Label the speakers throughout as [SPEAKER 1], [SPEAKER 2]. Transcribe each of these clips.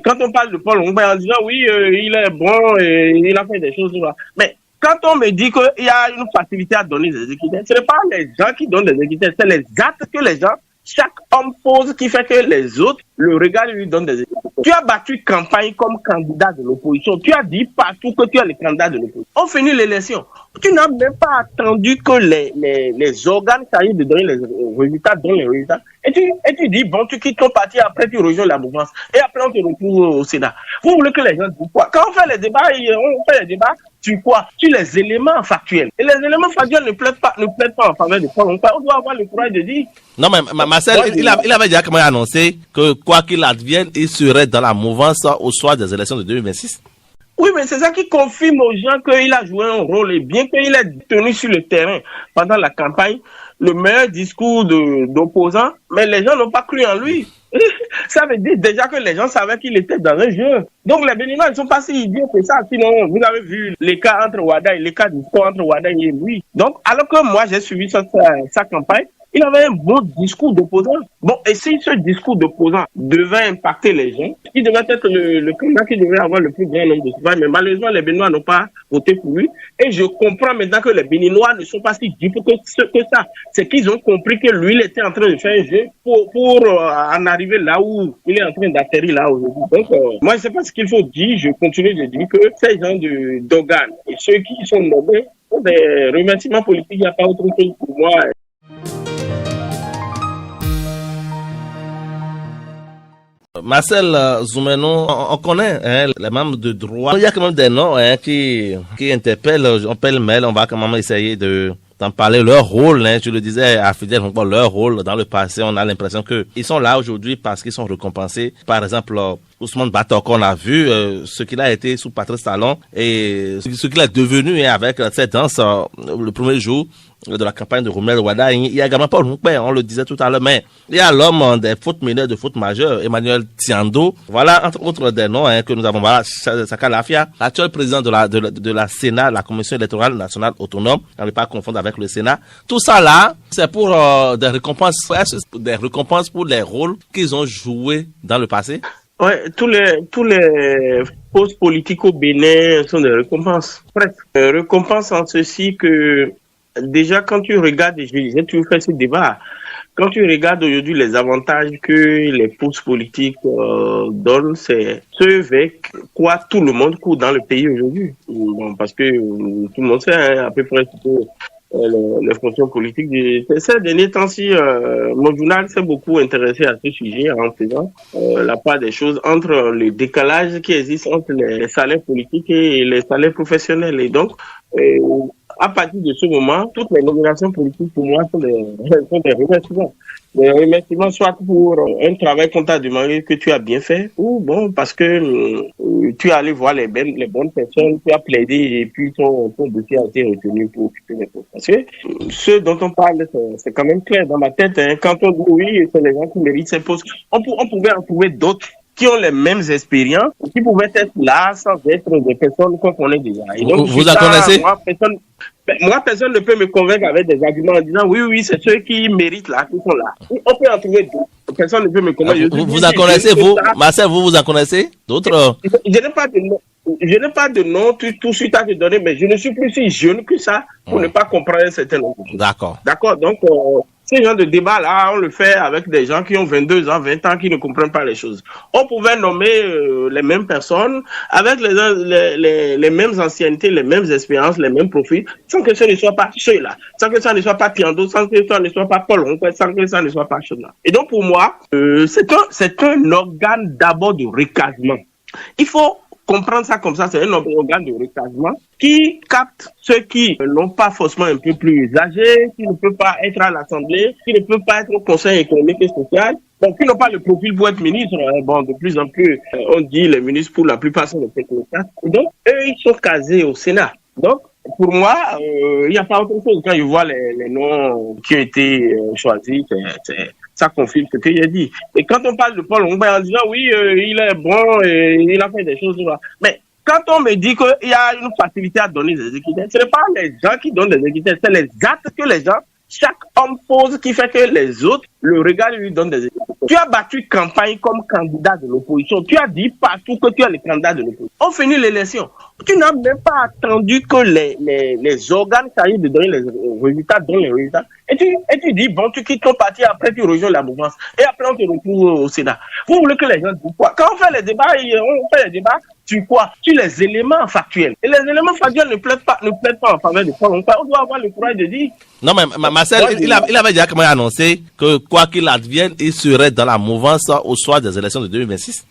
[SPEAKER 1] quand on parle de Paul Ongba en disant oui, il est bon et il a fait des choses, mais quand on me dit qu'il y a une facilité à donner des équitaires, ce n'est pas les gens qui donnent des équitaires, c'est les actes que les gens, chaque homme pose qui fait que les autres le regardent et lui donnent des équitaires. Tu as battu campagne comme candidat de l'opposition. Tu as dit partout que tu es le candidat de l'opposition. On finit l'élection. Tu n'as même pas attendu que les organes chargés de donner les résultats donnent les résultats. Et tu dis, bon, tu quittes ton parti, après tu rejoins la mouvance. Et après on te retrouve au Sénat. Vous voulez que les gens disent quoi? Quand on fait les débats, sur quoi? Sur les éléments factuels. Et les éléments factuels ne plaident pas en faveur de Paul Ongba. On doit avoir le courage de dire.
[SPEAKER 2] Non, mais Marcel, il avait déjà quand même annoncé que quoi qu'il advienne, il serait dans la mouvance au soir des élections de 2026.
[SPEAKER 1] Oui, mais c'est ça qui confirme aux gens qu'il a joué un rôle. Et bien qu'il ait tenu sur le terrain pendant la campagne le meilleur discours d'opposant, mais les gens n'ont pas cru en lui. Ça veut dire déjà que les gens savaient qu'il était dans un jeu. Donc les Béninois ne sont pas si idiots que ça. Sinon, vous avez vu l'écart entre Wada et l'écart du score entre Wada et lui. Donc, alors que moi, j'ai suivi sa campagne, il avait un bon discours d'opposant. Bon, et si ce discours d'opposant devait impacter les gens, il devait être le candidat qui devait avoir le plus grand nombre de suffrages. Mais malheureusement, les Béninois n'ont pas voté pour lui. Et je comprends maintenant que les Béninois ne sont pas si dupes que ça. C'est qu'ils ont compris que lui, il était en train de faire un jeu pour en arriver là où il est en train d'atterrir là aujourd'hui. Donc, moi, je ne sais pas ce qu'il faut dire. Je continue de dire que ces gens d'organes et ceux qui sont nommés ont des remerciements politiques. Il n'y a pas autre chose pour moi.
[SPEAKER 2] Marcel Zoumeno, on connaît les membres de droit. Il y a quand même des noms qui interpellent. On pêle-mêle, on va quand même essayer d'en parler. Leur rôle, je le disais à Fidèle, leur rôle dans le passé, on a l'impression qu'ils sont là aujourd'hui parce qu'ils sont récompensés. Par exemple, Ousmane Bator qu'on a vu, ce qu'il a été sous Patrice Talon et ce qu'il est devenu avec cette danse le premier jour de la campagne de Romuald Wada. Il y a également Paul Ongba, on le disait tout à l'heure, mais il y a l'homme des fautes mineures, de fautes majeures, Emmanuel Tiando. Voilà, entre autres des noms que nous avons. Voilà, Saka Lafia, actuel président de la Sénat, la Commission électorale nationale autonome, on ne peut pas confondre avec le Sénat. Tout ça là, c'est pour des récompenses pour les rôles qu'ils ont joués dans le passé.
[SPEAKER 1] Ouais, tous les postes politiques au Bénin sont des récompenses. Presque. Récompenses en ceci que, déjà, quand tu regardes, j'ai toujours fait ce débat, quand tu regardes aujourd'hui les avantages que les postes politiques donnent, c'est ce vers quoi tout le monde court dans le pays aujourd'hui. Bon, parce que tout le monde sait à peu près les fonctions politiques. Ces derniers temps-ci, mon journal s'est beaucoup intéressé à ce sujet en faisant la part des choses entre le décalage qui existe entre les salaires politiques et les salaires professionnels. Et donc, à partir de ce moment, toutes les nominations politiques pour moi sont des remerciements. Des remerciements soit pour un travail qu'on t'a demandé que tu as bien fait, ou bon, parce que tu es allé voir les bonnes personnes, tu as plaidé et puis ton dossier a été retenu pour occuper les postes. Parce que ce dont on parle, c'est quand même clair dans ma tête. Quand on dit oui, c'est les gens qui méritent ces postes. On pouvait en trouver d'autres qui ont les mêmes expériences, qui pouvaient être là sans être des personnes qu'on connaît déjà. Et donc,
[SPEAKER 2] vous en connaissez?
[SPEAKER 1] Moi, personne ne peut me convaincre avec des arguments en disant oui, c'est ceux qui méritent là, qui sont là. On peut en trouver d'autres. Personne ne peut me convaincre.
[SPEAKER 2] Vous en connaissez, vous? Marcel, vous en connaissez? D'autres?
[SPEAKER 1] Je n'ai pas de nom. Je n'ai pas de nom tout de suite à te donner, mais je ne suis plus si jeune que ça pour ne pas comprendre un certain nombre.
[SPEAKER 2] D'accord.
[SPEAKER 1] Donc, ce genre de débat-là, on le fait avec des gens qui ont 22 ans, 20 ans, qui ne comprennent pas les choses. On pouvait nommer les mêmes personnes, avec les mêmes anciennetés, les mêmes expériences, les mêmes profils, sans que ce ne soit pas ceux-là, sans que ça ne soit pas Tiando, sans que ça ne soit pas Paul Ongba, sans que ça ne soit pas ceux-là. Et donc, pour moi, c'est un organe d'abord de recasement. Il faut comprendre ça comme ça, c'est un organe de recasement qui capte ceux qui n'ont pas forcément un peu plus âgés, qui ne peuvent pas être à l'Assemblée, qui ne peuvent pas être au Conseil économique et social, donc qui n'ont pas le profil pour être ministre. Bon, de plus en plus, on dit les ministres pour la plupart sont des technocrates. Donc, eux, ils sont casés au Sénat. Donc, pour moi, il n'y a pas autre chose. Quand je vois les noms qui ont été choisis, ça confirme ce que j'ai dit. Et quand on parle de Paul Ongba en disant oui, il est bon et il a fait des choses, mais quand on me dit qu'il y a une facilité à donner des équitaires, ce n'est pas les gens qui donnent des équitaires, c'est les actes que les gens, chaque homme pose qui fait que les autres Le regard lui donne des explications. Tu as battu campagne comme candidat de l'opposition. Tu as dit partout que tu es le candidat de l'opposition. On finit l'élection. Tu n'as même pas attendu que les organes chargés de donner les résultats donnent les résultats. Et tu dis, bon, tu quittes ton parti, après tu rejoins la mouvance. Et après, on te retrouve au Sénat. Vous voulez que les gens disent quoi? Quand on fait les débats sur quoi? Sur les éléments factuels. Et les éléments factuels ne plaident pas en faveur de quoi. On doit avoir le courage de dire.
[SPEAKER 2] Non, mais Marcel, il avait déjà quand même annoncé que quoi qu'il advienne, il serait dans la mouvance au soir des élections de 2026.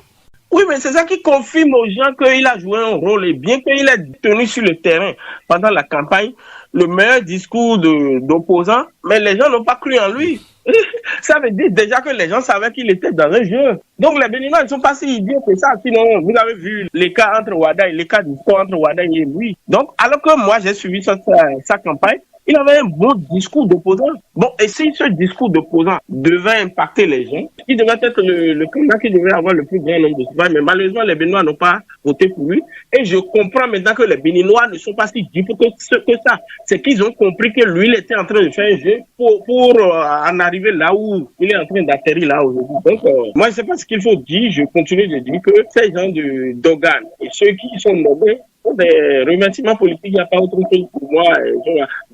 [SPEAKER 1] Oui, mais c'est ça qui confirme aux gens qu'il a joué un rôle. Et bien qu'il ait tenu sur le terrain pendant la campagne le meilleur discours d'opposant, mais les gens n'ont pas cru en lui. Ça veut dire déjà que les gens savaient qu'il était dans un jeu. Donc les Béninois ne sont pas si idiots que ça. Sinon, vous avez vu l'écart entre Wada et l'écart du score entre Wada et lui. Donc, alors que moi, j'ai suivi sa campagne, il avait un bon discours d'opposant. Bon, et si ce discours d'opposant devait impacter les gens, il devait être le candidat qui devait avoir le plus grand nombre de suffrages. Mais malheureusement, les Béninois n'ont pas voté pour lui. Et je comprends maintenant que les Béninois ne sont pas si dupes que ça. C'est qu'ils ont compris que lui, il était en train de faire un jeu pour en arriver là où il est en train d'atterrir là aujourd'hui. Donc, moi, je ne sais pas ce qu'il faut dire. Je continue de dire que ces gens d'organes et ceux qui sont nommés, des remerciements politiques, il n'y a pas autre chose pour moi.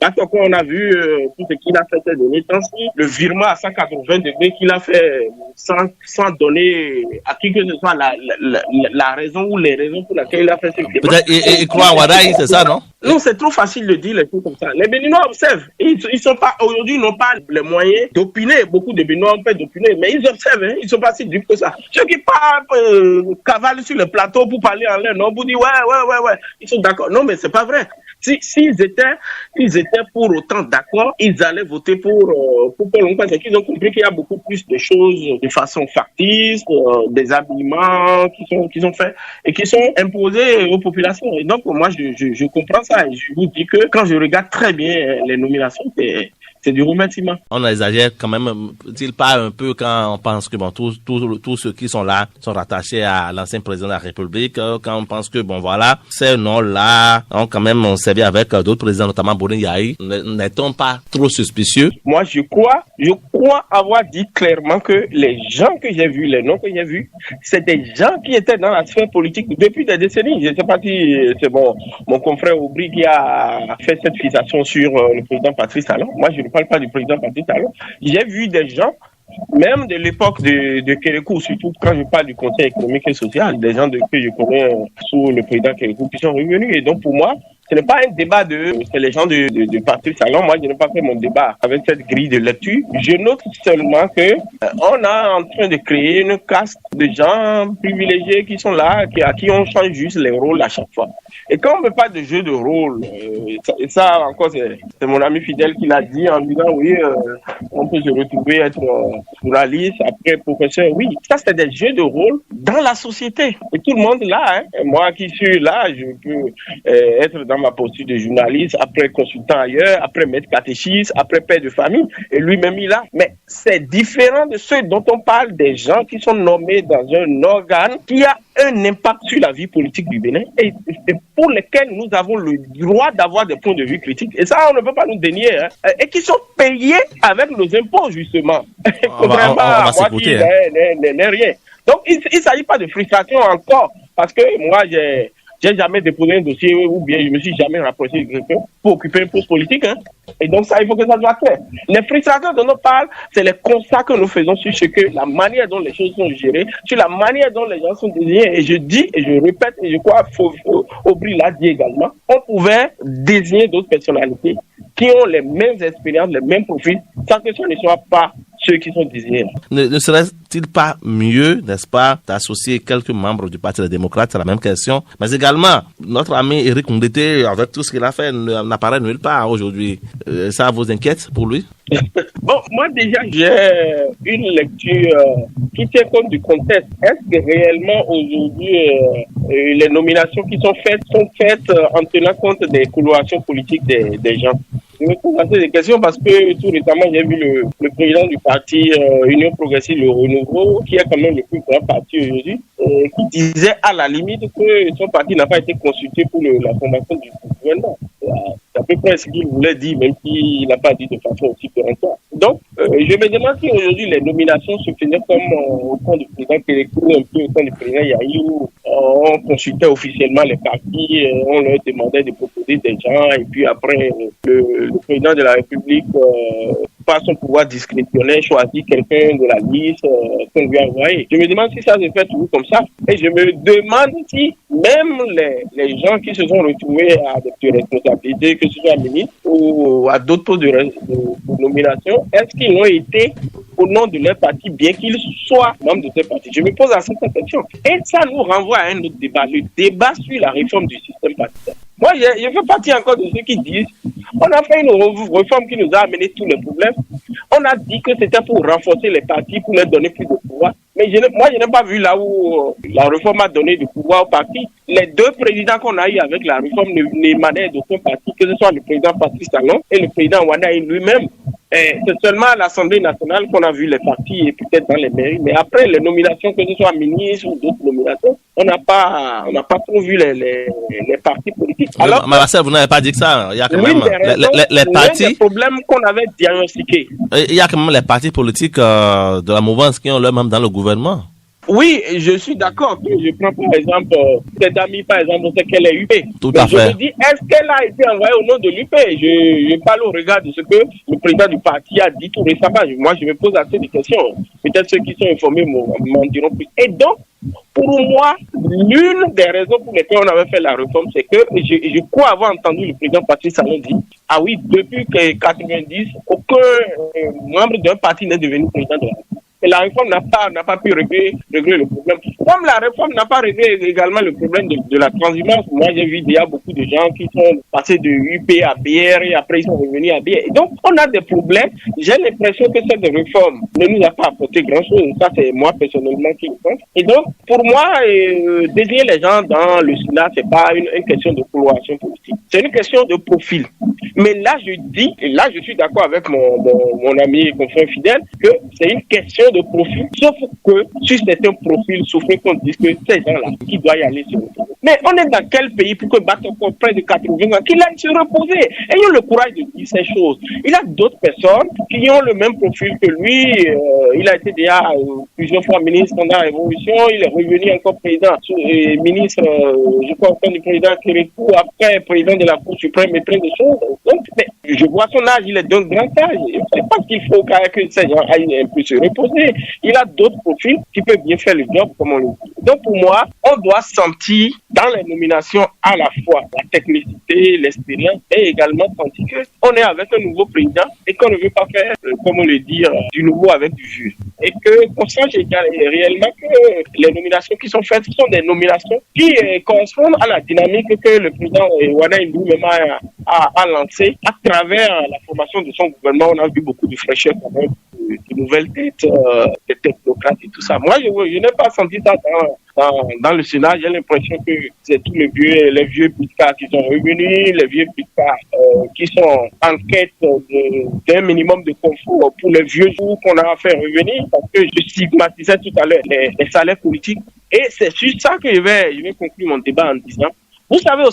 [SPEAKER 1] D'accord, on a vu tout ce qu'il a fait ces derniers temps, le virement à 180 degrés qu'il a fait sans donner à qui que ce soit la raison ou les raisons pour lesquelles il a fait ce virement.
[SPEAKER 2] Peut-être il croit en Wadaï, c'est ça, non?
[SPEAKER 1] Non, c'est trop facile de dire les choses comme ça. Les Béninois observent. Ils sont pas, aujourd'hui, ils n'ont pas les moyens d'opiner. Beaucoup de Béninois ont fait d'opiner, mais ils observent, hein, ils sont pas si dupes que ça. Ceux qui cavalent sur le plateau pour parler en l'air, non, vous dites, ouais, ils sont d'accord. Non, mais c'est pas vrai. S'ils étaient pour autant d'accord, ils allaient voter pour Paul Nkpa. C'est qu'ils ont compris qu'il y a beaucoup plus de choses de façon factice, des habillements qui sont faits et qui sont imposés aux populations. Et donc, moi, je comprends ça. Et je vous dis que quand je regarde très bien les nominations, c'est du remerciement.
[SPEAKER 2] On exagère quand même, il pas un peu quand on pense que bon, tous ceux qui sont là sont rattachés à l'ancien président de la République, quand on pense que bon voilà, ces noms-là ont quand même servi avec d'autres présidents, notamment Borin Yahi, n'est-on pas trop suspicieux?
[SPEAKER 1] Moi, je crois avoir dit clairement que les gens que j'ai vus, les noms que j'ai vus, c'est des gens qui étaient dans la sphère politique depuis des décennies. Je ne sais pas si c'est mon confrère Aubry qui a fait cette fixation sur le président Patrice Talon. Moi, je ne parle pas du président Patrice Talon. J'ai vu des gens, même de l'époque de Kérékou, surtout quand je parle du Conseil économique et social, des gens que je connais sous le président Kérékou qui sont revenus. Et donc, pour moi, ce n'est pas un débat c'est les gens de Patrice Talon. Moi, je n'ai pas fait mon débat avec cette grille de lecture. Je note seulement que on est en train de créer une caste de gens privilégiés qui sont là, à qui on change juste les rôles à chaque fois. Et quand on ne veut pas de jeu de rôle, ça encore, c'est mon ami fidèle qui l'a dit en disant, oui, on peut se retrouver être sur la liste, après professeur. Oui, ça c'est des jeux de rôle dans la société. Et tout le monde là, hein. Moi qui suis là, je peux être dans ma posture de journaliste, après consultant ailleurs, après maître catéchiste, après père de famille, et lui-même il a. Mais c'est différent de ceux dont on parle, des gens qui sont nommés dans un organe qui a un impact sur la vie politique du Bénin et pour lesquels nous avons le droit d'avoir des points de vue critiques. Et ça, on ne peut pas nous dénier. Hein. Et qui sont payés avec nos impôts, justement. Contrairement à moi qui n'ai rien. Donc, il ne s'agit pas de frustration encore. Parce que moi, j'ai jamais déposé un dossier ou bien je me suis jamais rapproché de quelqu'un pour occuper un poste politique. Hein. Et donc ça, il faut que ça soit clair. Les frustrations dont on parle, c'est les constats que nous faisons sur la manière dont les choses sont gérées, sur la manière dont les gens sont désignés. Et je dis, et je répète, et je crois Aubry l'a dit également, on pouvait désigner d'autres personnalités qui ont les mêmes expériences, les mêmes profils, sans que ce ne soit pas ceux qui sont désignés.
[SPEAKER 2] Ne serait-il pas mieux, n'est-ce pas, d'associer quelques membres du Parti des démocrates? C'est la même question. Mais également, notre ami Éric Ndete, avec tout ce qu'il a fait, n'apparaît nulle part aujourd'hui. Ça vous inquiète pour lui?
[SPEAKER 1] Bon, moi déjà, j'ai une lecture qui tient compte du contexte. Est-ce que réellement aujourd'hui, les nominations qui sont faites en tenant compte des colorations politiques des gens? Je me pose assez des questions parce que tout récemment, j'ai vu le président du parti Union Progressive, le Renouveau, qui est quand même le plus grand parti aujourd'hui, qui disait à la limite que son parti n'a pas été consulté pour la formation du gouvernement. C'est à peu près ce qu'il voulait dire, même s'il n'a pas dit de façon aussi péremptoire. Donc, je me demande si aujourd'hui les nominations se faisaient comme au temps du président Kérékou, un peu au temps du président Yahi, où on consultait officiellement les partis, on leur demandait de proposer des gens, et puis après, le président de la République, par son pouvoir discrétionnaire, choisit quelqu'un de la liste qu'on lui a envoyé. Je me demande si ça se fait toujours comme ça. Et je me demande si même les gens qui se sont retrouvés à des responsabilités, que ce soit ministre ou à d'autres postes de nomination, est-ce qu'ils ont été au nom de leur parti, bien qu'ils soient membres de ce parti? Je me pose à cette question. Et ça nous renvoie à un autre débat, le débat sur la réforme du système paritaire. Moi, je fais partie encore de ceux qui disent on a fait une réforme qui nous a amené tous les problèmes. On a dit que c'était pour renforcer les partis, pour leur donner plus de pouvoir. Mais moi, je n'ai pas vu là où la réforme a donné du pouvoir aux partis. Les deux présidents qu'on a eu avec la réforme n'émanaient d'aucun parti, que ce soit le président Patrice Talon et le président Wadaï lui-même. C'est seulement à l'Assemblée nationale qu'on a vu les partis et peut-être dans les mairies. Mais après, les nominations, que ce soit ministres ou d'autres nominations, on n'a pas trop vu les partis politiques.
[SPEAKER 2] Alors, Marcel, vous n'avez pas dit que ça. Il y a quand même les partis.
[SPEAKER 1] Des problèmes qu'on avait diagnostiqués.
[SPEAKER 2] Il y a quand même les partis politiques de la mouvance qui ont leur même dans le gouvernement.
[SPEAKER 1] Oui, je suis d'accord. Je prends par exemple cette amie, par exemple, c'est qu'elle est UP.
[SPEAKER 2] Tout à fait.
[SPEAKER 1] Je me dis, est-ce qu'elle a été envoyée au nom de l'UP? Je parle au regard de ce que le président du parti a dit tout récemment. Moi, je me pose assez de questions. Peut-être ceux qui sont informés m'en diront plus. Et donc, pour moi, l'une des raisons pour lesquelles on avait fait la réforme, c'est que je crois avoir entendu le président Patrice Talon dire, ah oui, depuis 1990, aucun membre d'un parti n'est devenu président de la République. Et la réforme n'a pas pu régler le problème. Comme la réforme n'a pas réglé également le problème de la transhumance, moi j'ai vu déjà beaucoup de gens qui sont passés de UP à BR et après ils sont revenus à BR. Et donc on a des problèmes. J'ai l'impression que cette réforme ne nous a pas apporté grand-chose. Ça c'est moi personnellement qui le pense. Et donc pour moi, désigner les gens dans le Sénat, c'est pas une question de coloration politique. C'est une question de profil. Mais là je dis, et là je suis d'accord avec mon ami et confrère fidèle, que c'est une question de profil, sauf que sur certains profils souffrent qu'on dise que ces gens-là, qui doivent y aller se reposer. Mais on est dans quel pays pour que battre encore près de 80 ans, qu'il aille se reposer? Ayons le courage de dire ces choses. Il y a d'autres personnes qui ont le même profil que lui. Il a été déjà plusieurs fois ministre pendant la Révolution. Il est revenu encore président, ministre, je crois, au temps du président Kérékou, après président de la Cour suprême et plein de choses. Donc, mais je vois son âge, il est d'un grand âge. Je ne sais pas qu'il faut que ces gens aillent un peu se reposer. Il a d'autres profils qui peuvent bien faire le job, comme on le dit. Donc pour moi, on doit sentir dans les nominations à la fois la technicité, l'expérience et également sentir qu'on est avec un nouveau président et qu'on ne veut pas faire, comme on le dit, du nouveau avec du vieux. Et qu'on sache réellement que les nominations qui sont faites sont des nominations qui correspondent à la dynamique que le président Wadaï lui-même a lancée à travers la formation de son gouvernement. On a vu beaucoup de fraîcheur quand même, de nouvelles têtes, des technocrates et tout ça. Moi, je n'ai pas senti ça dans le Sénat. J'ai l'impression que c'est tous les vieux piscards qui sont revenus, les vieux piscards qui sont en quête d'un minimum de confort pour les vieux jours qu'on a fait revenir, parce que je stigmatisais tout à l'heure les salaires politiques. Et c'est sur ça que je vais conclure mon débat en disant, vous savez,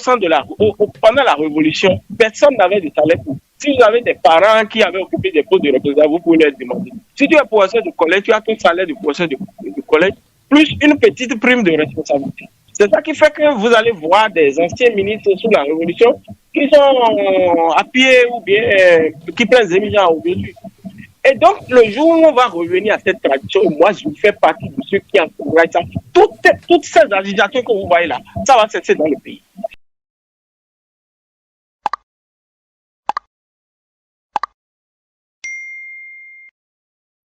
[SPEAKER 1] pendant la Révolution, personne n'avait de salaire politique. Si vous avez des parents qui avaient occupé des postes de représentation, vous pouvez leur demander. Si tu es professeur de collège, tu as ton salaire de professeur de collège, plus une petite prime de responsabilité. C'est ça qui fait que vous allez voir des anciens ministres sous la Révolution qui sont à pied ou bien qui prennent des émissions aujourd'hui. Et donc, le jour où on va revenir à cette tradition, moi, je fais partie de ceux qui encouragent ça. Toutes ces agitations que vous voyez là, ça va cesser dans le pays.